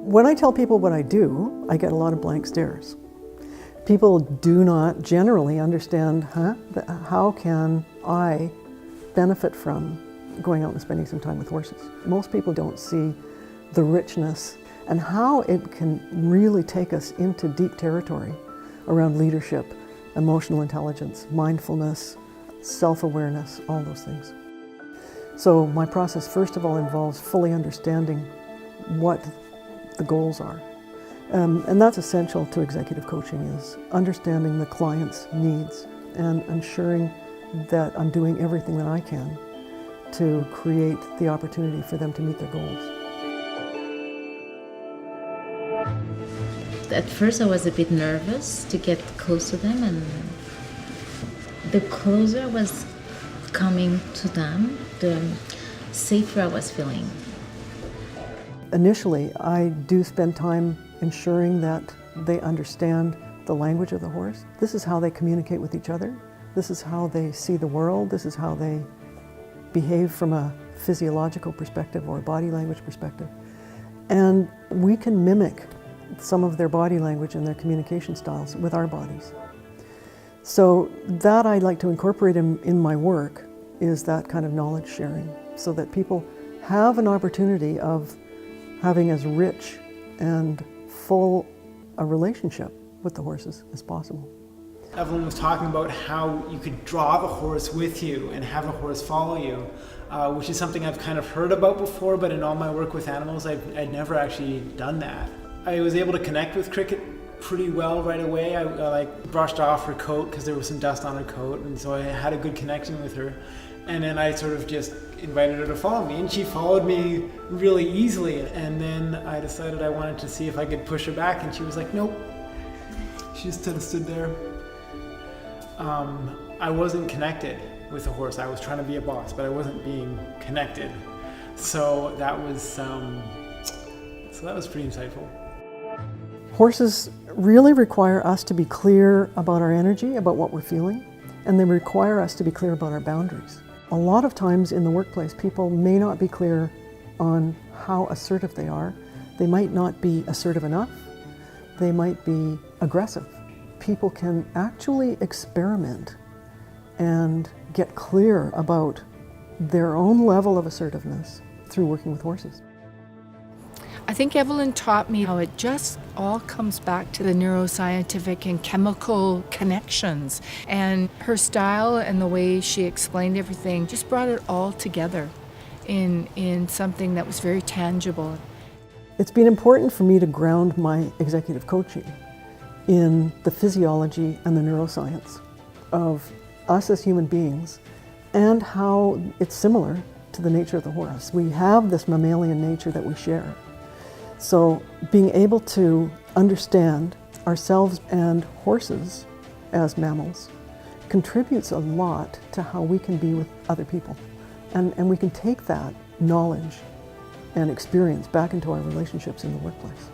When I tell people what I do, I get a lot of blank stares. People do not generally understand, how can I benefit from going out and spending some time with horses? Most people don't see the richness and how it can really take us into deep territory around leadership, emotional intelligence, mindfulness, self-awareness, all those things. So my process, first of all, involves fully understanding what the goals are. And that's essential to executive coaching, is understanding the client's needs and ensuring that I'm doing everything that I can to create the opportunity for them to meet their goals. At first I was a bit nervous to get close to them, and the closer I was coming to them, the safer I was feeling. Initially, I do spend time ensuring that they understand the language of the horse. This is how they communicate with each other. This is how they see the world. This is how they behave from a physiological perspective or a body language perspective. And we can mimic some of their body language and their communication styles with our bodies. So that I like to incorporate in my work is that kind of knowledge sharing, so that people have an opportunity of having as rich and full a relationship with the horses as possible. Evelyn was talking about how you could draw the horse with you and have the horse follow you, which is something I've kind of heard about before, but in all my work with animals, I'd never actually done that. I was able to connect with Cricket pretty well right away. I brushed off her coat because there was some dust on her coat, and so I had a good connection with her. And then I sort of just invited her to follow me, and she followed me really easily. And then I decided I wanted to see if I could push her back, and she was like, nope. She just kind of stood there. I wasn't connected with the horse. I was trying to be a boss, but I wasn't being connected. So that was pretty insightful. Horses really require us to be clear about our energy, about what we're feeling, and they require us to be clear about our boundaries. A lot of times in the workplace, people may not be clear on how assertive they are. They might not be assertive enough. They might be aggressive. People can actually experiment and get clear about their own level of assertiveness through working with horses. I think Evelyn taught me how it just all comes back to the neuroscientific and chemical connections. And her style and the way she explained everything just brought it all together in something that was very tangible. It's been important for me to ground my executive coaching in the physiology and the neuroscience of us as human beings and how it's similar to the nature of the horse. We have this mammalian nature that we share. So being able to understand ourselves and horses as mammals contributes a lot to how we can be with other people. And we can take that knowledge and experience back into our relationships in the workplace.